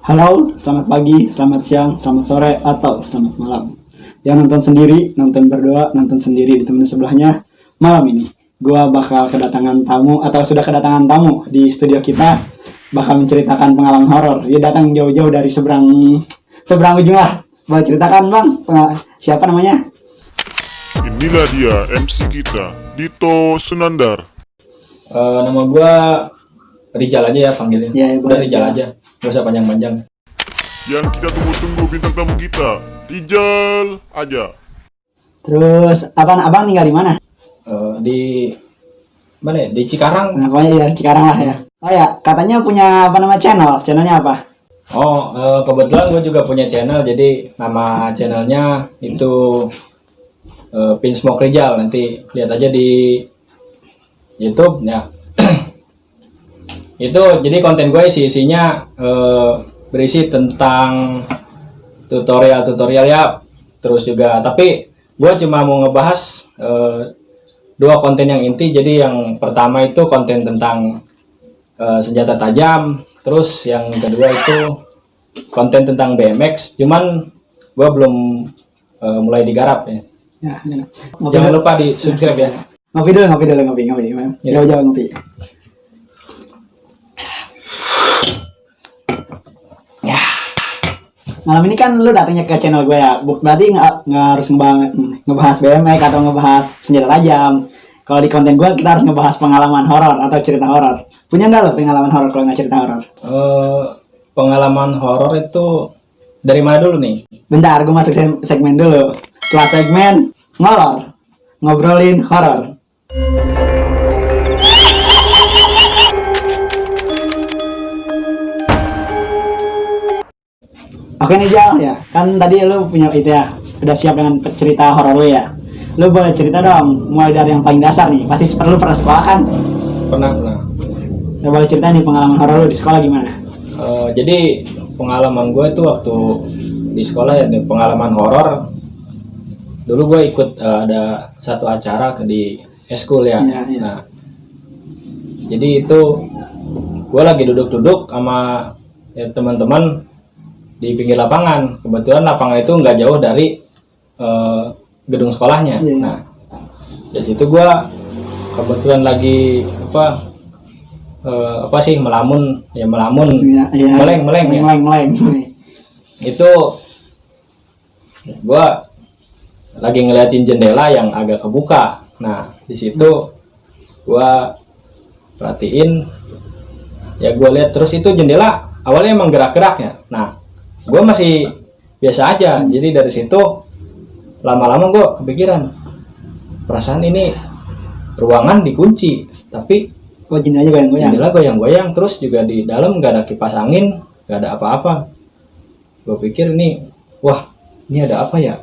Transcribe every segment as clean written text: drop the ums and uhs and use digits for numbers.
Halo, selamat pagi, selamat siang, selamat sore, atau selamat malam. Yang nonton sendiri, nonton berdua, nonton sendiri di teman sebelahnya. Malam ini, gua bakal kedatangan tamu atau sudah kedatangan tamu di studio kita, bakal menceritakan pengalaman horor. Dia datang jauh-jauh dari seberang ujung lah. Boleh ceritakan bang, siapa namanya? Inilah dia MC kita, Dito Sunandar. Nama gua Rijal aja ya panggilnya. Ya, Udah Rijal aja, gak usah panjang-panjang. Yang kita tunggu-tunggu bintang tamu kita, Rijal aja. Terus, abang tinggal di mana? Di mana ya? Di Cikarang. Nah, pokoknya dari Cikarang lah ya. Oh ya, katanya punya apa nama channel? Channelnya apa? Kebetulan gue juga punya channel, jadi nama channelnya itu Pinsmoke Rijal. Nanti lihat aja di YouTube ya. Itu jadi konten gue isinya berisi tentang tutorial ya, terus juga tapi gue cuma mau ngebahas dua konten yang inti. Jadi yang pertama itu konten tentang senjata tajam, terus yang kedua itu konten tentang BMX, cuman gue belum mulai digarap ya. Ya. Jangan lupa di subscribe ya. Ngopi dulu. Ya. Jauh-jauh ngopi. Ya. Malam ini kan lu datangnya ke channel gue ya, berarti nggak harus ngebahas BMX atau ngebahas senjata tajam. Kalau di konten gue kita harus ngebahas pengalaman horor atau cerita horor. Punya nggak lo pengalaman horor kalau nggak cerita horor? Pengalaman horor itu dari mana dulu nih? Bentar, gue masuk segmen dulu. Setelah segmen ngolor, ngobrolin horor. Oke nih Jal ya, kan tadi lu punya itu ya, udah siap dengan cerita horor lu ya. Lu boleh cerita dong, mulai dari yang paling dasar nih. Pasti lu pernah sekolah kan? Pernah. Lu boleh cerita nih pengalaman horor lu di sekolah gimana? Jadi pengalaman gue itu waktu di sekolah ya, pengalaman horor. Dulu gue ikut ada satu acara di eskul ya. Iya. Nah, jadi itu gue lagi duduk-duduk sama ya, teman-teman di pinggir lapangan. Kebetulan lapangan itu nggak jauh dari gedung sekolahnya. Iya. Nah, dari situ gue kebetulan lagi melamun, Iya. meleng ya. Meleng. Itu gue lagi ngeliatin jendela yang agak kebuka. Nah, di situ gue perhatiin, ya gue lihat terus itu jendela awalnya emang gerak-gerak ya. Nah, gue masih biasa aja. Jadi dari situ lama-lama gue kepikiran, perasaan ini ruangan dikunci, tapi jendelanya goyang-goyang. jendela goyang-goyang, terus juga di dalam gak ada kipas angin, gak ada apa-apa. Gue pikir ini, wah ini ada apa ya?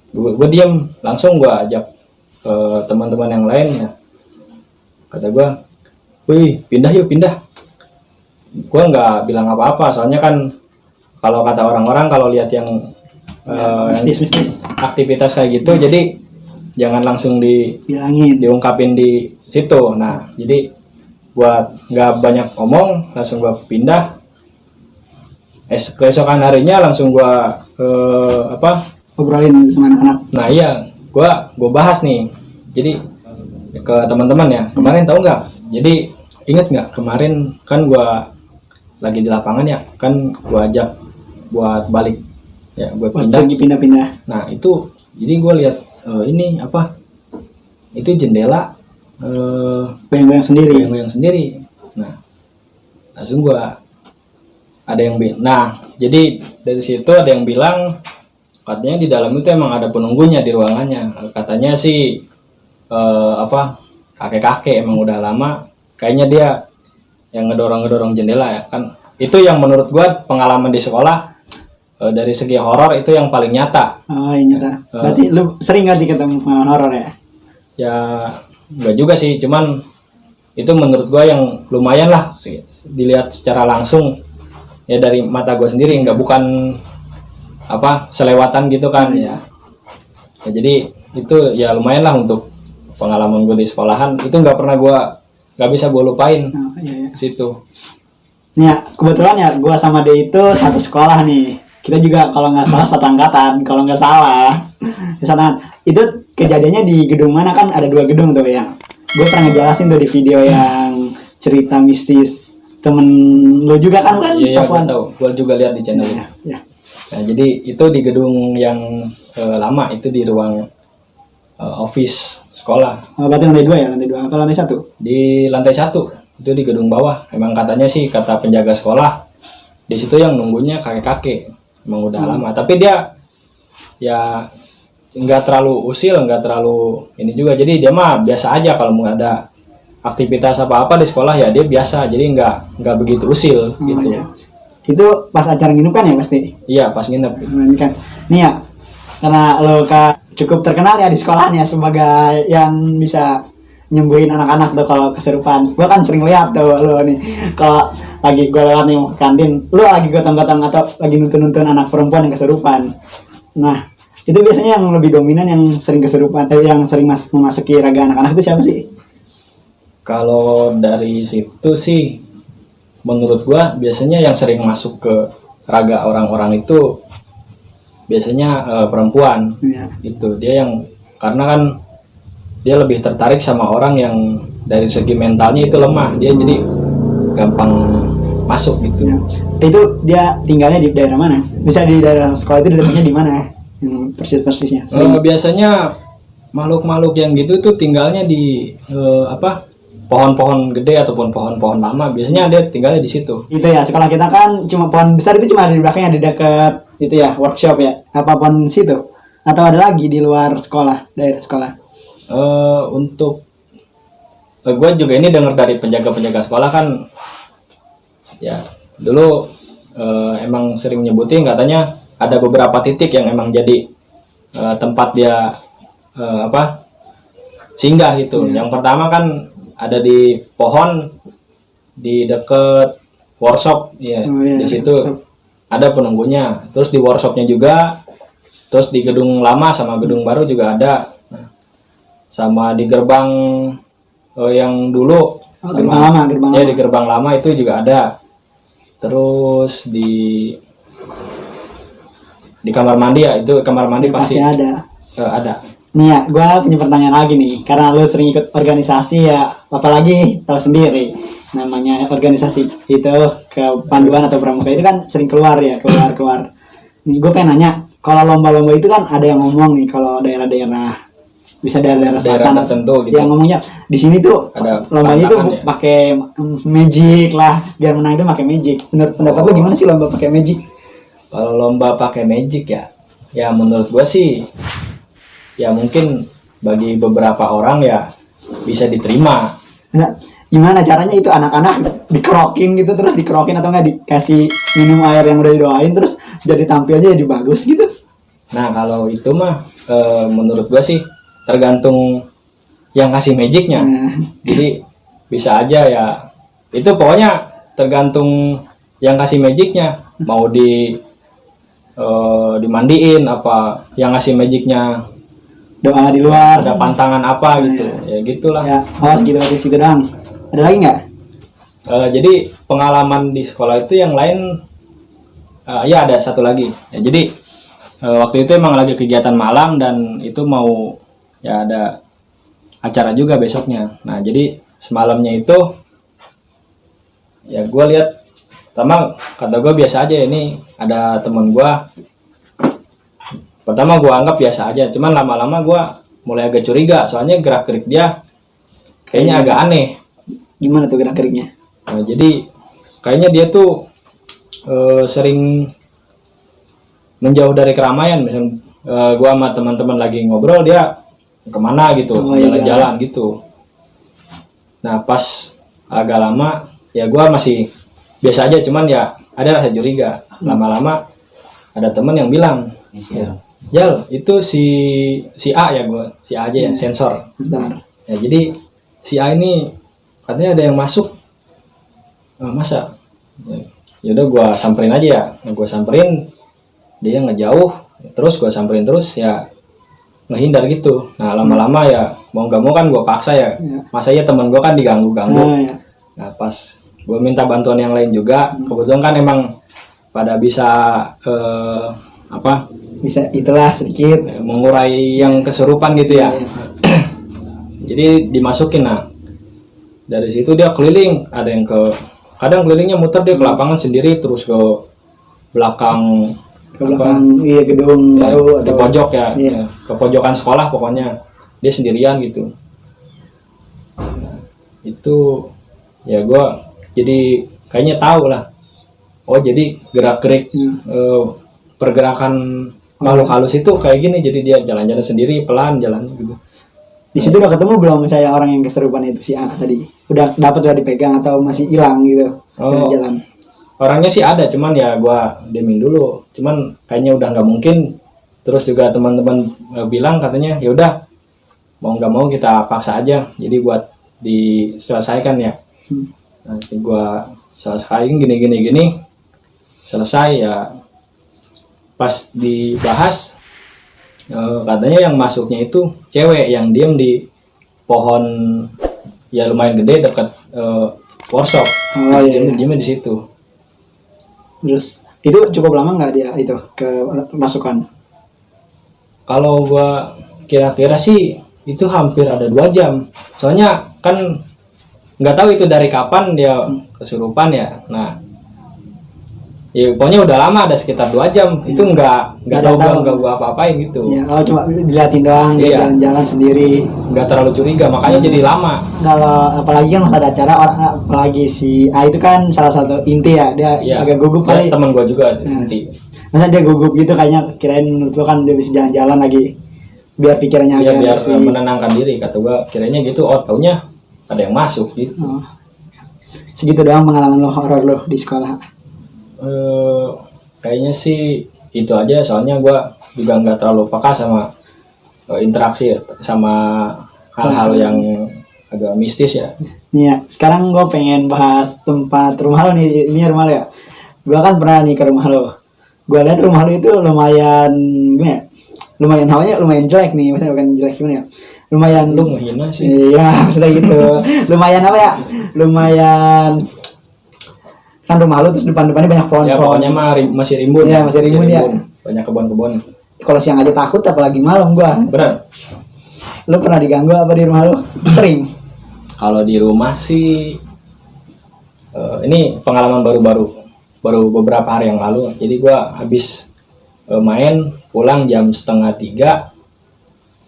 Gue diam, langsung gue ajak ke teman-teman yang lain ya. Kata gue, wih pindah yuk pindah. Gue nggak bilang apa-apa, soalnya kan kalau kata orang-orang kalau lihat yang mistis. aktivitas kayak gitu, jadi jangan langsung Bilangin. diungkapin di situ. Nah, jadi buat nggak banyak omong, langsung gua pindah. Keesokan harinya langsung gua Ngobrolin sama anak-anak. nah iya, gua bahas nih. Jadi ke teman-teman ya, kemarin tahu nggak? Jadi inget nggak kemarin kan gua lagi di lapangan ya, kan gua ajak buat balik ya, buat pindah. Lagi pindah-pindah. Nah itu jadi gue lihat ini apa, itu jendela Goyang-goyang sendiri. yang sendiri. Nah langsung gue ada yang nah jadi dari situ ada yang bilang katanya di dalam itu emang ada penunggunya di ruangannya. Katanya sih kakek-kakek emang udah lama, kayaknya dia yang ngedorong jendela ya kan. Itu yang menurut gue pengalaman di sekolah dari segi horor itu yang paling nyata. Oh iya nyata. Berarti lu sering gak ketemu pengalaman horor ya? Ya enggak juga sih, cuman itu menurut gue yang lumayan lah sih, dilihat secara langsung ya dari mata gue sendiri, nggak bukan selewatan gitu kan ya. Jadi itu ya lumayan lah untuk pengalaman gue di sekolahan. Itu nggak bisa gue lupain. Oh, iya. Situ. Nih ya, kebetulan ya gue sama dia itu satu sekolah nih. Kita juga kalau nggak salah satu angkatan, kalau nggak salah. Satu angkatan. Itu kejadiannya di gedung mana, kan ada 2 gedung tuh ya. Gue pernah ngejelasin tuh di video yang cerita mistis temen lu juga kan Iya, gue Safwan? tahu. Gue juga lihat di channel. Ya, ya. Nah, jadi itu di gedung yang lama, itu di ruang office sekolah. Oh, berarti lantai 2 ya, lantai 2 atau lantai 1? Di lantai 1, itu di gedung bawah. Emang katanya sih, kata penjaga sekolah, di situ yang nunggunya kakek-kakek. Emang udah lama. Tapi dia ya nggak terlalu usil, nggak terlalu ini juga. Jadi dia mah biasa aja kalau mau ada aktivitas apa-apa di sekolah ya dia biasa. Jadi nggak begitu usil gitu. Iya. Itu pas acara nginep kan ya pasti? Iya, pas nginep. Ini kan. Nih ya, karena lo cukup terkenal ya di sekolahnya sebagai yang bisa nyembuhin anak-anak tuh kalau kesurupan. Gue kan sering lihat tuh lo nih, kalau lagi gue lewat nih mau ke kantin, lo lagi gotong-gotong atau lagi nuntun-nuntun anak perempuan yang kesurupan. Nah, itu biasanya yang lebih dominan yang sering kesurupan, yang sering memasuki raga anak-anak itu siapa sih? Kalau dari situ sih, menurut gua biasanya yang sering masuk ke raga orang-orang itu biasanya perempuan. Iya. Itu dia yang, karena kan dia lebih tertarik sama orang yang dari segi mentalnya itu lemah. Dia jadi gampang masuk gitu. Ya. Itu dia tinggalnya di daerah mana? Bisa di daerah sekolah itu datangnya di mana? Yang persis-persisnya. Biasanya makhluk-makhluk yang gitu tuh tinggalnya di pohon-pohon gede ataupun pohon-pohon lama. Biasanya dia tinggalnya di situ. Itu ya, sekolah kita kan cuma pohon besar itu cuma ada di belakangnya, di dekat itu ya, workshop ya. Apa pohon situ? Atau ada lagi di luar sekolah, daerah sekolah? Untuk gue juga ini dengar dari penjaga-penjaga sekolah kan, ya dulu emang sering nyebutin katanya ada beberapa titik yang emang jadi tempat dia singgah gitu. Yang pertama kan ada di pohon di deket workshop ya. Oh, iya, Di situ workshop. ada penunggunya. Terus di workshopnya juga, terus di gedung lama sama gedung baru juga ada. Nah, sama di gerbang yang dulu, Gerbang lama, gerbang ya lama. di gerbang lama itu juga ada. Terus di kamar mandi ya, itu kamar mandi Ya, pasti ada. ada. Nih ya, gue punya pertanyaan lagi nih, karena lu sering ikut organisasi ya, apalagi tahu sendiri namanya organisasi itu kepanduan atau pramuka itu kan sering keluar ya, keluar. Nih gue pengen nanya, kalau lomba-lomba itu kan ada yang ngomong nih, kalau daerah-daerah bisa daerah selatan tertentu gitu. yang ngomongnya di sini tuh Ada lombanya itu pantangan ya? pakai magic lah, biar menang itu pakai magic. Menurut pendapat lu gimana sih lomba pakai magic? Kalau lomba pakai magic ya menurut gua sih ya mungkin bagi beberapa orang ya bisa diterima. Nah, gimana caranya itu anak-anak dikerokin gitu, terus dikerokin atau enggak dikasih minum air yang udah didoain terus jadi tampilnya jadi bagus gitu? Nah kalau itu mah menurut gua sih tergantung yang kasih magicnya. Nah, Jadi bisa aja ya, itu pokoknya tergantung yang kasih magicnya, mau dimandiin apa, yang ngasih magicnya doa di luar. ada pantangan apa gitu, ya gitulah. Ya, awas gitu di situ doang. Ada lagi nggak? Jadi pengalaman di sekolah itu yang lain, ya ada satu lagi. Ya, jadi waktu itu emang lagi kegiatan malam dan itu mau ya ada acara juga besoknya. Nah jadi semalamnya itu ya gue lihat, pertama kata gue biasa aja, ini ada temen gue. Pertama gue anggap biasa aja, cuman lama-lama gue mulai agak curiga, soalnya gerak-gerik dia kayaknya agak aneh. Gimana tuh gerak-geriknya? Nah, jadi kayaknya dia tuh sering menjauh dari keramaian. Misalnya gua sama teman-teman lagi ngobrol, dia kemana gitu, Oh, iya, jalan-jalan gitu. Nah pas agak lama ya gua masih biasa aja, cuman ya ada rasa curiga. Lama-lama ada teman yang bilang, Jal itu si A ya, si A aja ya, sensor. Bentar. Ya jadi si A ini katanya ada yang masuk. Masa? Ya udah gua samperin aja ya. Gua samperin, dia ngejauh, terus gua samperin terus ya ngehindar gitu. Nah lama-lama ya mau nggak mau kan gua paksa ya. Ya. Masa ya teman gua kan diganggu-ganggu. Nah, ya. Nah pas gue minta bantuan yang lain juga. Kebetulan kan emang pada bisa Bisa itulah sedikit. mengurai yang kesurupan gitu ya. Iya. Jadi dimasukin, nah dari situ dia keliling, ada yang kadang kelilingnya muter dia ke lapangan sendiri, terus ke belakang Ke belakang iya gedung ya, baru di atau pojok ya, Iya. ya, ke pojokan sekolah pokoknya dia sendirian gitu. Nah, itu ya gue jadi kayaknya tahu lah, oh jadi gerak-gerik pergerakan makhluk halus itu kayak gini, jadi dia jalan-jalan sendiri pelan jalan gitu. Di situ udah ketemu belum saya orang yang kesurupan itu si A tadi? Udah dipegang atau masih hilang gitu? Oh. Jalan-jalan. Orangnya sih ada, cuman ya gua diemin dulu. Cuman kayaknya udah nggak mungkin. Terus juga teman-teman bilang katanya, ya udah mau nggak mau kita paksa aja. Jadi buat diselesaikan ya. Nanti gua selesaiin gini. Selesai ya. Pas dibahas, katanya yang masuknya itu cewek yang diem di pohon ya lumayan gede dekat workshop. Oh iya. Diemnya di situ. Terus itu cukup lama nggak dia itu ke masukan? Kalau gua kira-kira sih itu hampir ada 2 jam. Soalnya kan nggak tahu itu dari kapan dia kesurupan ya. Nah, ya pokoknya udah lama, ada sekitar 2 jam. Itu nggak tahu gua apa-apain gitu. Ya, oh cuma diliatin doang, dia Iya. jalan-jalan sendiri. Nggak terlalu curiga, makanya jadi lama. Kalau apalagi kan pas ada acara apalagi si A itu kan salah satu inti ya, dia Iya. agak gugup Ya, kali. teman gua juga nanti. Masa dia gugup gitu kayaknya, kirain menurut lo kan dia bisa jalan-jalan lagi biar pikirannya Ya agak biar bersih. menenangkan diri, kata gua kiranya gitu. Oh, taunya ada yang masuk gitu. Oh. Segitu doang pengalaman lo horor lo di sekolah. Kayaknya sih itu aja, soalnya gua juga nggak terlalu peka sama interaksi sama hal-hal yang agak mistis ya. Nih ya, sekarang gue pengen bahas tempat rumah lo nih. Ini rumah lo ya. Gue kan pernah nih ke rumah lo. Gue lihat rumah lo itu lumayan gimana ya? Lumayan hawanya lumayan jelek nih, maksudnya bukan jelek gimana ya? Lumayan Lu ngehina sih. Iya, maksudnya gitu. Lumayan apa ya? Lumayan kan rumah lo terus depannya banyak pohon. Ya pokoknya mah masih rimbun. Iya, masih rimbun ya. Banyak kebun-kebun. Kalau siang aja takut, apalagi malam gua. Berat. Lo pernah diganggu apa di rumah lo? Sering. Kalau di rumah sih ini pengalaman baru beberapa hari yang lalu. Jadi gua habis main pulang jam 2:30.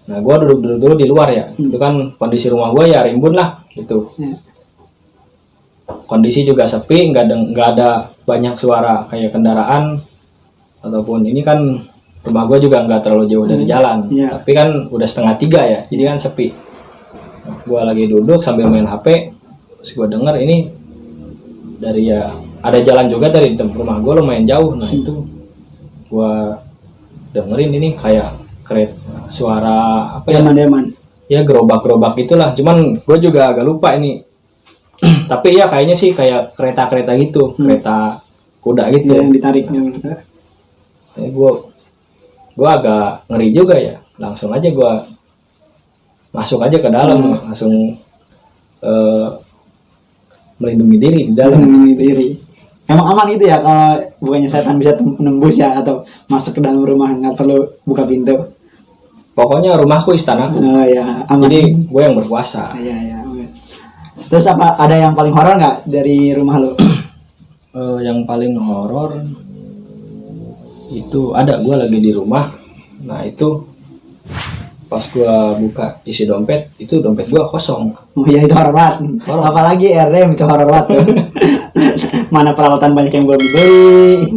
Nah, gua duduk dulu di luar ya. Itu kan kondisi rumah gua ya rimbun lah gitu. Ya. Kondisi juga sepi, nggak ada banyak suara kayak kendaraan ataupun ini kan rumah gue juga nggak terlalu jauh dari jalan, Iya. tapi kan udah 2:30 ya, jadi kan sepi. Nah, gue lagi duduk sambil main HP, terus gue denger ini dari ya ada jalan juga dari rumah gue lumayan jauh. Nah itu gue dengerin ini kayak suara apa ya? Deman. Ya gerobak-gerobak itulah, cuman gue juga agak lupa ini. Tapi ya kayaknya sih kayak kereta-kereta gitu, kereta kuda gitu. Yang ditarik. Gue agak ngeri juga ya. Langsung aja gue masuk aja ke dalam, langsung melindungi diri di dalam. Melindungi diri. Emang aman itu ya kalau bukannya setan bisa menembus ya atau masuk ke dalam rumah nggak perlu buka pintu. Pokoknya rumahku istanaku. Oh ya aman. Jadi gue yang berkuasa. Iya. Terus apa ada yang paling horor nggak dari rumah lo? Yang paling horor itu ada, gue lagi di rumah. Nah itu pas gue buka isi dompet, itu dompet gue kosong. Oh iya itu horor banget. Horor. Apalagi RM itu horor banget. Mana peralatan banyak yang belum dibeli.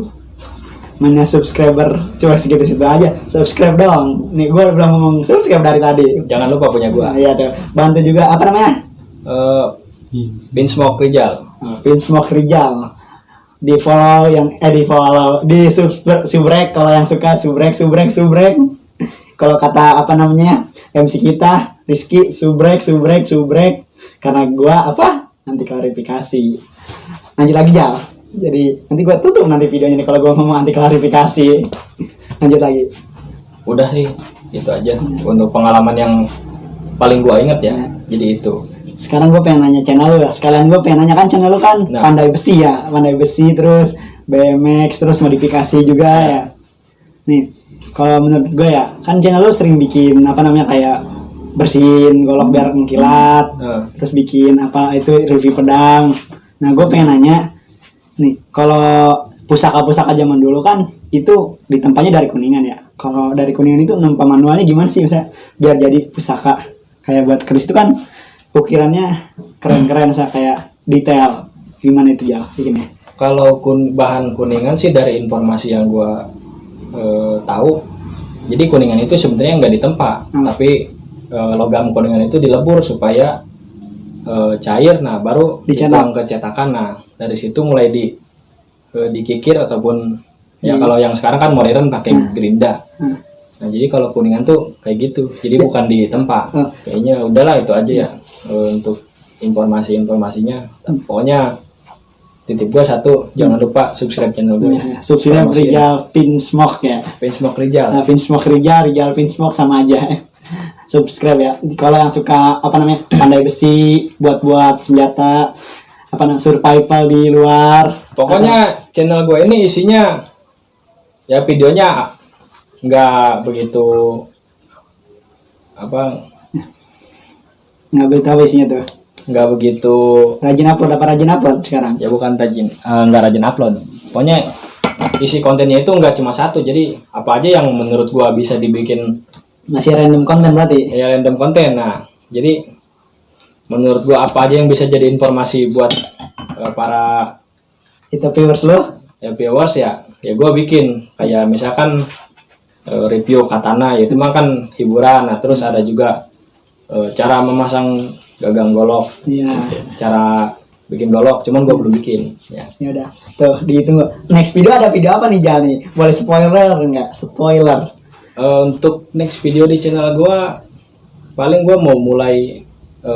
Mana subscriber cuma segitu aja. Subscribe dong. Nih gue belum ngomong subscribe dari tadi. Jangan lupa punya gue. Nah, iya tuh. Bantu juga apa namanya? Pinsmoke Rijal. Pinsmoke Rijal. Di follow di subrek kalau yang suka subrek. Kalau kata apa namanya MC kita Rizky subrek karena gua apa nanti klarifikasi. Lanjut lagi Jal. Jadi nanti gua tutup nanti videonya nih kalau gua ngomong anti klarifikasi. Lanjut lagi. Udah sih itu aja untuk pengalaman yang paling gua inget ya. Jadi itu. sekarang gue pengen nanya channel lu ya. Sekalian gue pengen nanya kan channel lu kan Nah. pandai besi ya, pandai besi terus BMX terus modifikasi juga ya. Nih, kalau menurut gue ya, kan channel lu sering bikin apa namanya kayak bersihin golok biar mengkilat, terus bikin apa itu review pedang. Nah, gue pengen nanya, nih kalau pusaka-pusaka zaman dulu kan itu ditempanya dari Kuningan ya. Kalau dari Kuningan itu nempa manualnya gimana sih misalnya biar jadi pusaka? Kayak buat keris itu kan ukirannya keren-keren, misalnya kayak detail. Gimana itu ya bikinnya? Kalau bahan Kuningan sih dari informasi yang gua tahu, jadi Kuningan itu sebenarnya nggak ditempa, tapi logam Kuningan itu dilebur supaya cair, nah baru Dicetak. dituang ke cetakan. Nah dari situ mulai dikikir ataupun ya kalau yang sekarang kan modern pakai gerinda. Nah jadi kalau Kuningan tuh kayak gitu, jadi bukan ditempa. Kayaknya udahlah itu aja ya untuk informasinya. Pokoknya titip gua satu, jangan lupa subscribe channel gue ya. Subscribe Promosiin. Rijal Pinsmoke ya. Pinsmoke Rijal. Nah, Pinsmoke Rijal Pinsmoke sama aja. Subscribe ya. Kalau yang suka apa namanya pandai besi, buat senjata, apa namanya survival di luar. Pokoknya channel gue ini isinya ya videonya nggak begitu apa, Nggak begitu apa isinya tuh. nggak begitu Rajin upload sekarang. ya, bukan rajin, nggak rajin upload. Pokoknya isi kontennya itu nggak cuma satu, jadi apa aja yang menurut gue bisa dibikin Masih random konten berarti. ya random konten. Nah jadi menurut gue apa aja yang bisa jadi informasi buat para Itu viewers lo. ya viewers ya gue bikin kayak misalkan review katana, ya itu mah kan hiburan. Nah terus ada juga cara memasang gagang golok, Iya. cara bikin golok, cuman gue belum bikin ya. Ya udah. Tuh, ditunggu. Next video ada video apa nih Jal nih? Boleh spoiler enggak? Spoiler. Untuk next video di channel gue paling gue mau mulai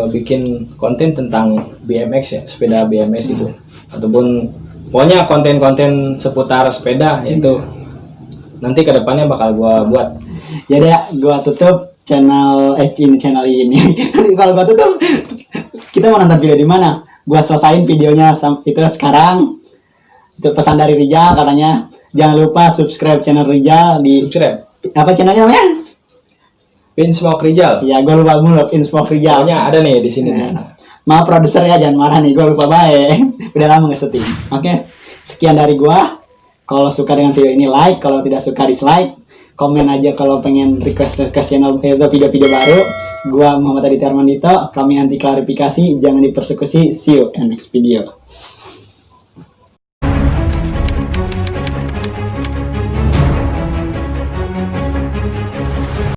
bikin konten tentang BMX ya, sepeda BMX gitu, ataupun pokoknya konten-konten seputar sepeda itu nanti kedepannya bakal gue buat. Ya udah, gua tutup channel ini. Kalau gua tutup, kita mau nonton video di mana? Gua selesain videonya itu sekarang. Itu pesan dari Rijal katanya. Jangan lupa subscribe channel Rijal di Subscribe apa channelnya namanya? Pinsmoke Rijal. Ya, gua lupa mulu Pinsmoke Rijal. Pokoknya ada nih di sini nih. Maaf produser ya, jangan marah nih, gua lupa baik. Udah lama nggak syuting. Oke, sekian dari gua. Kalau suka dengan video ini like, kalau tidak suka dislike. Komen aja kalau pengen request channel video-video baru. Gua Muhammad Aditya Armandito, kami anti klarifikasi, jangan dipersekusi. See you in next video.